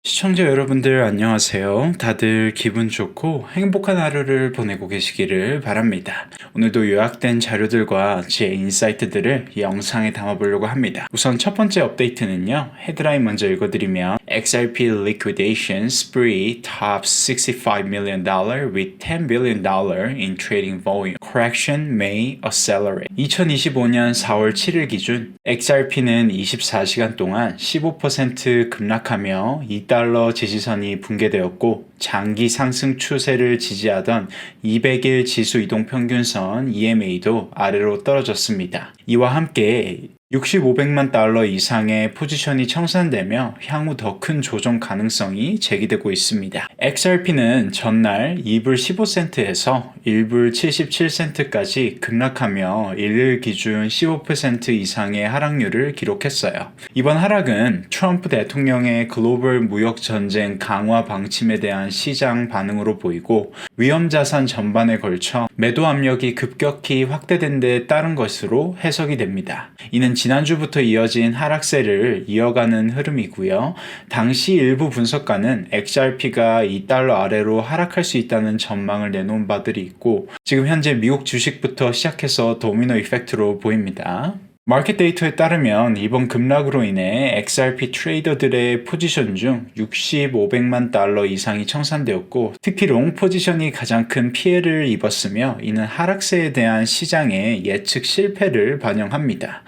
시청자 여러분들 안녕하세요. 다들 기분 좋고 행복한 하루를 보내고 계시기를 바랍니다. 오늘도 요약된 자료들과 제 인사이트들을 이 영상에 담아보려고 합니다. 우선 첫 번째 업데이트는요. 헤드라인 먼저 읽어드리면 XRP liquidation spree tops $65 million with $10 billion in trading volume. Correction may accelerate. 2025년 4월 7일 기준 XRP는 24시간 동안 15% 급락하며 2달러 지지선이 붕괴되었고 장기 상승 추세를 지지하던 200일 지수 이동 평균선 EMA도 아래로 떨어졌습니다. 이와 함께 500만 달러 이상의 포지션이 청산되며 향후 더 큰 조정 가능성이 제기되고 있습니다. XRP는 전날 2불 15센트에서 1불 77센트까지 급락하며 일일 기준 15% 이상의 하락률을 기록했어요. 이번 하락은 트럼프 대통령의 글로벌 무역 전쟁 강화 방침에 대한 시장 반응으로 보이고 위험자산 전반에 걸쳐 매도 압력이 급격히 확대된 데 따른 것으로 해석이 됩니다. 이는 지난주부터 이어진 하락세를 이어가는 흐름이고요. 당시 일부 분석가는 XRP가 2달러 아래로 하락할 수 있다는 전망을 내놓은 바들이 있고 지금 현재 미국 주식부터 시작해서 도미노 이펙트로 보입니다. 마켓 데이터에 따르면 이번 급락으로 인해 XRP 트레이더들의 포지션 중 500만 달러 이상이 청산되었고 특히 롱 포지션이 가장 큰 피해를 입었으며 이는 하락세에 대한 시장의 예측 실패를 반영합니다.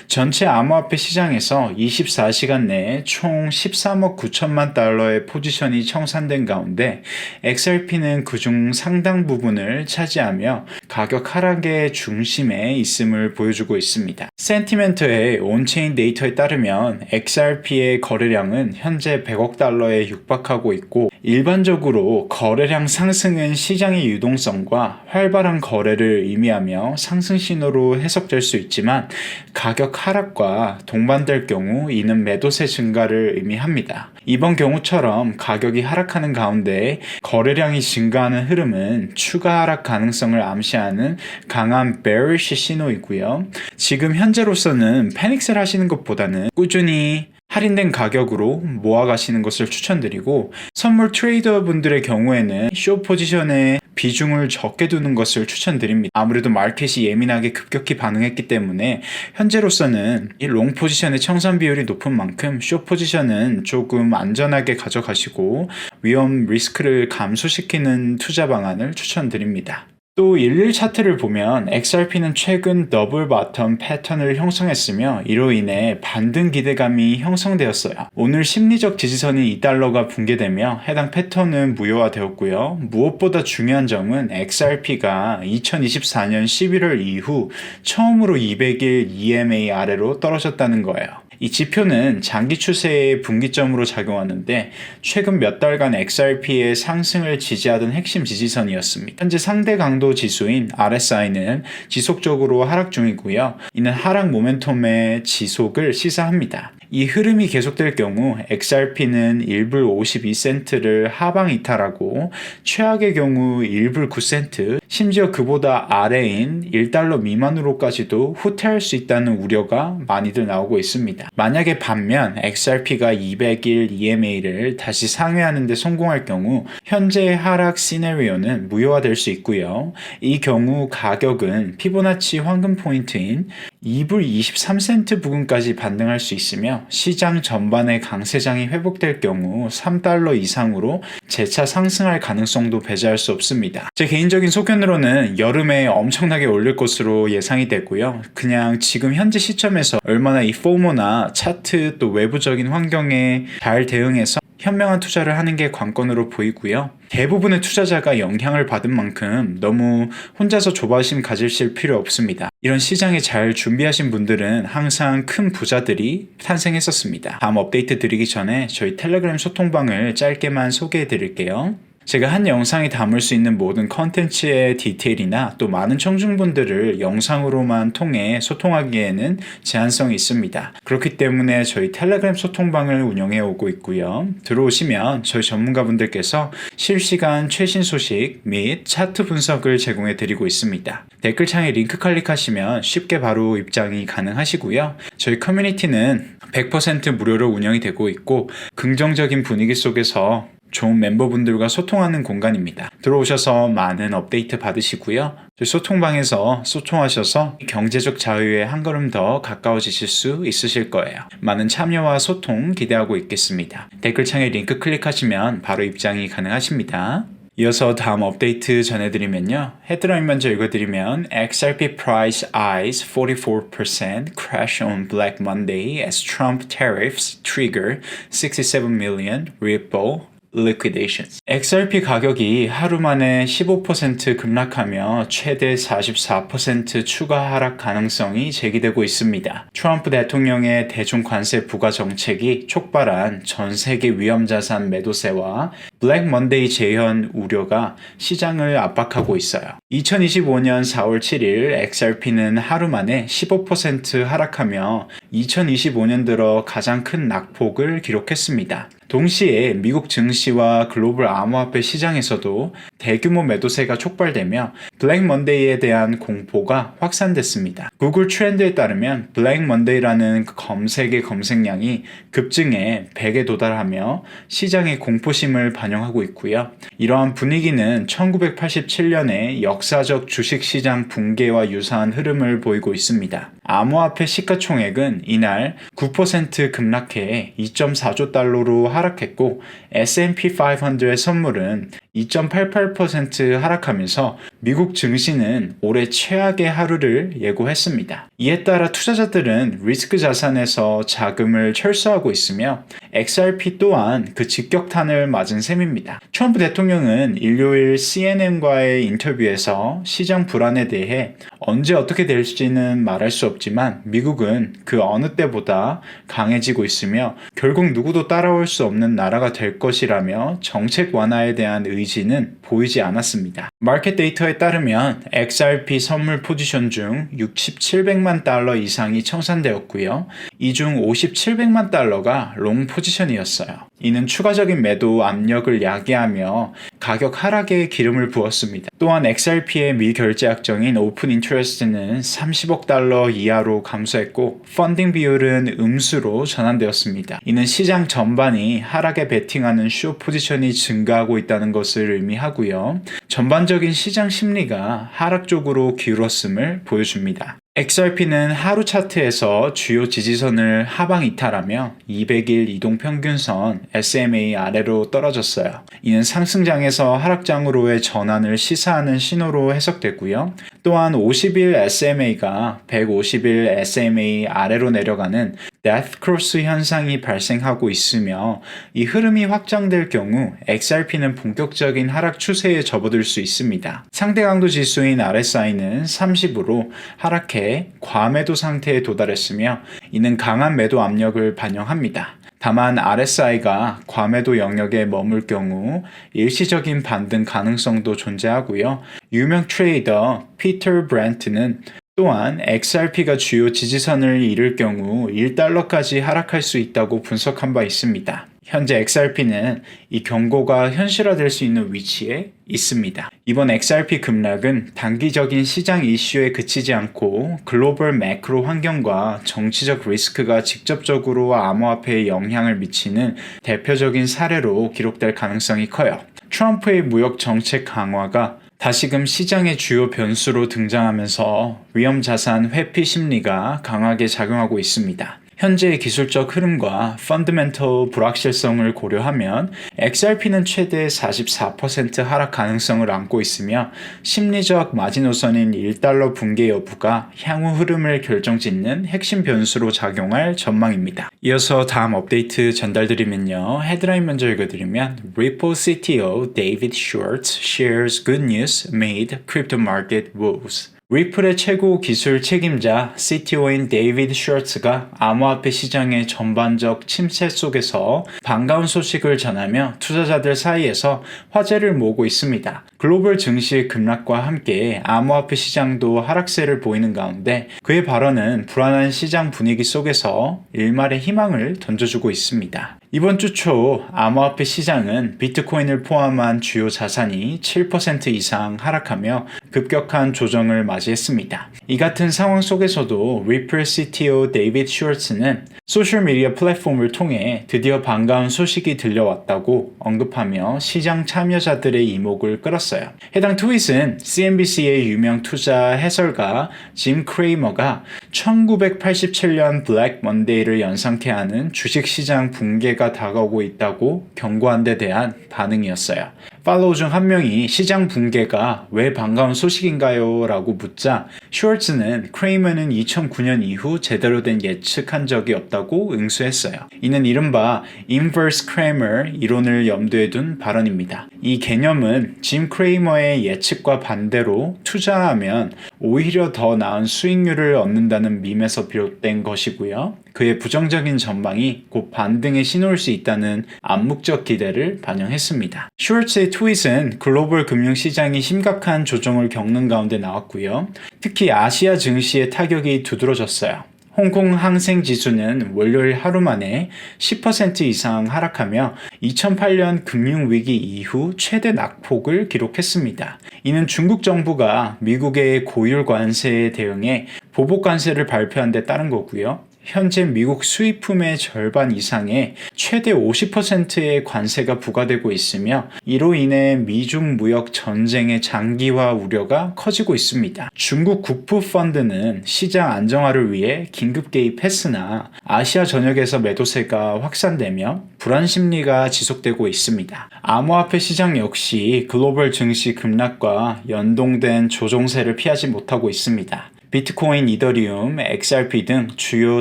전체 암호화폐 시장에서 24시간 내에 총 13억 9천만 달러의 포지션이 청산된 가운데 XRP는 그중 상당 부분을 차지하며 가격 하락의 중심에 있음을 보여주고 있습니다. 센티멘트의 온체인 데이터에 따르면 XRP의 거래량은 현재 100억 달러에 육박하고 있고 일반적으로 거래량 상승은 시장의 유동성과 활발한 거래를 의미하며 상승 신호로 해석될 수 있지만 가격 하락과 동반될 경우 이는 매도세 증가를 의미합니다. 이번 경우처럼 가격이 하락하는 가운데 거래량이 증가하는 흐름은 추가 하락 가능성을 암시하는 강한 bearish 신호이고요. 지금 현재로서는 패닉셀 하시는 것보다는 꾸준히 할인된 가격으로 모아가시는 것을 추천드리고 선물 트레이더 분들의 경우에는 숏 포지션에 비중을 적게 두는 것을 추천드립니다. 아무래도 마켓이 예민하게 급격히 반응했기 때문에 현재로서는 이 롱 포지션의 청산 비율이 높은 만큼 숏 포지션은 조금 안전하게 가져가시고 위험 리스크를 감소시키는 투자 방안을 추천드립니다. 또 일일 차트를 보면 XRP는 최근 더블 바텀 패턴을 형성했으며 이로 인해 반등 기대감이 형성되었어요. 오늘 심리적 지지선인 2달러가 붕괴되며 해당 패턴은 무효화되었고요. 무엇보다 중요한 점은 XRP가 2024년 11월 이후 처음으로 200일 EMA 아래로 떨어졌다는 거예요. 이 지표는 장기 추세의 분기점으로 작용하는데 최근 몇 달간 XRP의 상승을 지지하던 핵심 지지선이었습니다. 현재 상대 강도 지수인 RSI는 지속적으로 하락 중이고요. 이는 하락 모멘텀의 지속을 시사합니다. 이 흐름이 계속될 경우 XRP는 1불 52센트를 하방 이탈하고 최악의 경우 1불 9센트 심지어 그보다 아래인 1달러 미만으로까지도 후퇴할 수 있다는 우려가 많이들 나오고 있습니다. 만약에 반면 XRP가 200일 EMA를 다시 상회하는 데 성공할 경우 현재의 하락 시나리오는 무효화될 수 있고요. 이 경우 가격은 피보나치 황금 포인트인 2불 23센트 부근까지 반등할 수 있으며 시장 전반의 강세장이 회복될 경우 3달러 이상으로 재차 상승할 가능성도 배제할 수 없습니다. 제 개인적인 소견으로는 여름에 엄청나게 올릴 것으로 예상이 되고요. 그냥 지금 현재 시점에서 얼마나 이 포모나 차트 또 외부적인 환경에 잘 대응해서 현명한 투자를 하는 게 관건으로 보이고요. 대부분의 투자자가 영향을 받은 만큼 너무 혼자서 조바심 가지실 필요 없습니다. 이런 시장에 잘 준비하신 분들은 항상 큰 부자들이 탄생했었습니다. 다음 업데이트 드리기 전에 저희 텔레그램 소통방을 짧게만 소개해 드릴게요. 제가 한 영상에 담을 수 있는 모든 컨텐츠의 디테일이나 또 많은 청중분들을 영상으로만 통해 소통하기에는 제한성이 있습니다. 그렇기 때문에 저희 텔레그램 소통방을 운영해 오고 있고요. 들어오시면 저희 전문가분들께서 실시간 최신 소식 및 차트 분석을 제공해 드리고 있습니다. 댓글창에 링크 클릭하시면 쉽게 바로 입장이 가능하시고요. 저희 커뮤니티는 100% 무료로 운영이 되고 있고 긍정적인 분위기 속에서 좋은 멤버분들과 소통하는 공간입니다. 들어오셔서 많은 업데이트 받으시고요. 저희 소통방에서 소통하셔서 경제적 자유에 한 걸음 더 가까워지실 수 있으실 거예요. 많은 참여와 소통 기대하고 있겠습니다. 댓글창에 링크 클릭하시면 바로 입장이 가능하십니다. 이어서 다음 업데이트 전해드리면요. 헤드라인 먼저 읽어드리면 XRP price eyes 44% crash on Black Monday as Trump tariffs trigger 67 million Ripple liquidations. XRP 가격이 하루 만에 15% 급락하며 최대 44% 추가 하락 가능성이 제기되고 있습니다. 트럼프 대통령의 대중 관세 부과 정책이 촉발한 전 세계 위험자산 매도세와 블랙 먼데이 재현 우려가 시장을 압박하고 있어요. 2025년 4월 7일 XRP는 하루 만에 15% 하락하며 2025년 들어 가장 큰 낙폭을 기록했습니다. 동시에 미국 증시와 글로벌 암호화폐 시장에서도 대규모 매도세가 촉발되며 블랙 먼데이에 대한 공포가 확산됐습니다. 구글 트렌드에 따르면 블랙 먼데이라는 검색의 검색량이 급증해 100에 도달하며 시장의 공포심을 반영하고 있고요. 이러한 분위기는 1987년의 역사적 주식시장 붕괴와 유사한 흐름을 보이고 있습니다. 암호화폐 시가총액은 이날 9% 급락해 2.4조 달러로 하락했고 S&P 500의 선물은 2.88% 하락하면서 미국 증시는 올해 최악의 하루를 예고했습니다. 이에 따라 투자자들은 리스크 자산에서 자금을 철수하고 있으며 XRP 또한 그 직격탄을 맞은 셈입니다. 트럼프 대통령은 일요일 CNN과의 인터뷰에서 시장 불안에 대해 언제 어떻게 될지는 말할 수 없지만 미국은 그 어느 때보다 강해지고 있으며 결국 누구도 따라올 수 없는 나라가 될 것이라며 정책 완화에 대한 의지는 보이지 않았습니다. 마켓 데이터에 따르면 XRP 선물 포지션 중 6700만 달러 이상이 청산되었고요. 이 중 5700만 달러가 롱 포지션이었어요. 이는 추가적인 매도 압력을 야기하며 가격 하락에 기름을 부었습니다. 또한 XRP의 미결제 약정인 오픈 인터레스트는 30억 달러 이하로 감소했고 펀딩 비율은 음수로 전환되었습니다. 이는 시장 전반이 하락에 베팅하는 숏 포지션이 증가하고 있다는 것을 의미하고요. 전반적인 시장 심리가 하락 쪽으로 기울었음을 보여줍니다. XRP는 하루 차트에서 주요 지지선을 하방 이탈하며 200일 이동평균선 SMA 아래로 떨어졌어요. 이는 상승장에서 하락장으로의 전환을 시사하는 신호로 해석되고요. 또한 50일 SMA가 150일 SMA 아래로 내려가는 데스 크로스 현상이 발생하고 있으며 이 흐름이 확장될 경우 XRP는 본격적인 하락 추세에 접어들 수 있습니다. 상대 강도 지수인 RSI는 30으로 하락해 과매도 상태에 도달했으며 이는 강한 매도 압력을 반영합니다. 다만 RSI가 과매도 영역에 머물 경우 일시적인 반등 가능성도 존재하고요. 유명 트레이더 피터 브랜트는 또한 XRP가 주요 지지선을 잃을 경우 1달러까지 하락할 수 있다고 분석한 바 있습니다. 현재 XRP는 이 경고가 현실화될 수 있는 위치에 있습니다. 이번 XRP 급락은 단기적인 시장 이슈에 그치지 않고 글로벌 매크로 환경과 정치적 리스크가 직접적으로 암호화폐에 영향을 미치는 대표적인 사례로 기록될 가능성이 커요. 트럼프의 무역 정책 강화가 다시금 시장의 주요 변수로 등장하면서 위험자산 회피 심리가 강하게 작용하고 있습니다. 현재의 기술적 흐름과 펀더멘털 불확실성을 고려하면 XRP는 최대 44% 하락 가능성을 안고 있으며 심리적 마지노선인 1달러 붕괴 여부가 향후 흐름을 결정짓는 핵심 변수로 작용할 전망입니다. 이어서 다음 업데이트 전달드리면요. 헤드라인 먼저 읽어드리면 Ripple CTO David Schwartz shares good news made crypto market woes. 리플의 최고 기술 책임자 CTO인 데이비드 슈얼츠가 암호화폐 시장의 전반적 침체 속에서 반가운 소식을 전하며 투자자들 사이에서 화제를 모으고 있습니다. 글로벌 증시 급락과 함께 암호화폐 시장도 하락세를 보이는 가운데 그의 발언은 불안한 시장 분위기 속에서 일말의 희망을 던져주고 있습니다. 이번 주 초 암호화폐 시장은 비트코인을 포함한 주요 자산이 7% 이상 하락하며 급격한 조정을 맞이했습니다. 이 같은 상황 속에서도 리플 CTO 데이비드 슈얼츠는 소셜미디어 플랫폼을 통해 드디어 반가운 소식이 들려왔다고 언급하며 시장 참여자들의 이목을 끌었어요. 해당 트윗은 CNBC의 유명 투자 해설가 짐 크레이머가 1987년 블랙 먼데이를 연상케 하는 주식시장 붕괴가 다가오고 있다고 경고한 데 대한 반응이었어요. 팔로우 중 한 명이 시장 붕괴가 왜 반가운 소식인가요? 라고 묻자 슈얼츠는 크레이머는 2009년 이후 제대로 된 예측한 적이 없다고 응수했어요. 이는 이른바 인버스 크레이머 이론을 염두에 둔 발언입니다. 이 개념은 짐 크레이머의 예측과 반대로 투자하면 오히려 더 나은 수익률을 얻는다는 밈에서 비롯된 것이고요. 그의 부정적인 전망이 곧 반등의 신호일 수 있다는 암묵적 기대를 반영했습니다. 슈얼츠의 트윗은 글로벌 금융시장이 심각한 조정을 겪는 가운데 나왔고요. 특히 아시아 증시의 타격이 두드러졌어요. 홍콩 항생 지수는 월요일 하루 만에 10% 이상 하락하며 2008년 금융위기 이후 최대 낙폭을 기록했습니다. 이는 중국 정부가 미국의 고율 관세에 대응해 보복 관세를 발표한 데 따른 거고요. 현재 미국 수입품의 절반 이상에 최대 50%의 관세가 부과되고 있으며 이로 인해 미중 무역 전쟁의 장기화 우려가 커지고 있습니다. 중국 국부펀드는 시장 안정화를 위해 긴급 개입했으나 아시아 전역에서 매도세가 확산되며 불안 심리가 지속되고 있습니다. 암호화폐 시장 역시 글로벌 증시 급락과 연동된 조종세를 피하지 못하고 있습니다. 비트코인, 이더리움, XRP 등 주요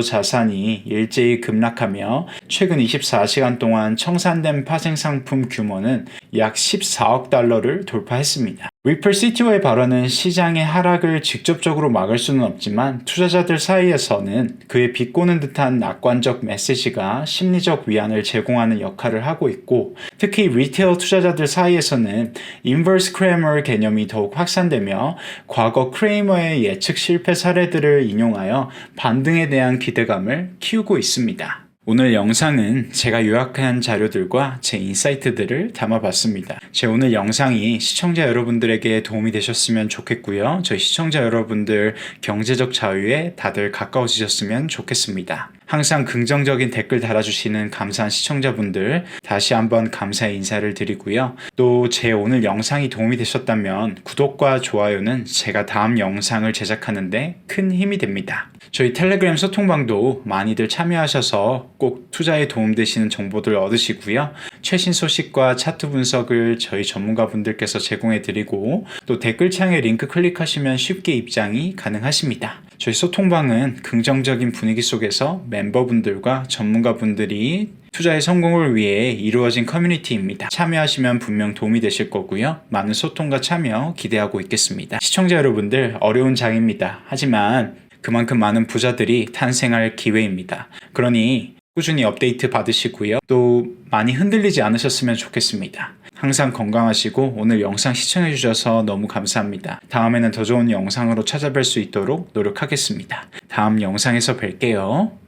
자산이 일제히 급락하며 최근 24시간 동안 청산된 파생 상품 규모는 약 14억 달러를 돌파했습니다. 리플 CTO의 발언은 시장의 하락을 직접적으로 막을 수는 없지만 투자자들 사이에서는 그의 비꼬는 듯한 낙관적 메시지가 심리적 위안을 제공하는 역할을 하고 있고 특히 리테일 투자자들 사이에서는 인버스 크레이머 개념이 더욱 확산되며 과거 크레이머의 예측 실패 사례들을 인용하여 반등에 대한 기대감을 키우고 있습니다. 오늘 영상은 제가 요약한 자료들과 제 인사이트들을 담아봤습니다. 제 오늘 영상이 시청자 여러분들에게 도움이 되셨으면 좋겠고요. 저희 시청자 여러분들 경제적 자유에 다들 가까워지셨으면 좋겠습니다. 항상 긍정적인 댓글 달아주시는 감사한 시청자분들 다시 한번 감사의 인사를 드리고요. 또 제 오늘 영상이 도움이 되셨다면 구독과 좋아요는 제가 다음 영상을 제작하는데 큰 힘이 됩니다. 저희 텔레그램 소통방도 많이들 참여하셔서 꼭 투자에 도움되시는 정보들 얻으시고요. 최신 소식과 차트 분석을 저희 전문가분들께서 제공해드리고 또 댓글창에 링크 클릭하시면 쉽게 입장이 가능하십니다. 저희 소통방은 긍정적인 분위기 속에서 멤버분들과 전문가분들이 투자의 성공을 위해 이루어진 커뮤니티입니다. 참여하시면 분명 도움이 되실 거고요. 많은 소통과 참여 기대하고 있겠습니다. 시청자 여러분들 어려운 장입니다. 하지만 그만큼 많은 부자들이 탄생할 기회입니다. 그러니 꾸준히 업데이트 받으시고요. 또 많이 흔들리지 않으셨으면 좋겠습니다. 항상 건강하시고 오늘 영상 시청해 주셔서 너무 감사합니다. 다음에는 더 좋은 영상으로 찾아뵐 수 있도록 노력하겠습니다. 다음 영상에서 뵐게요.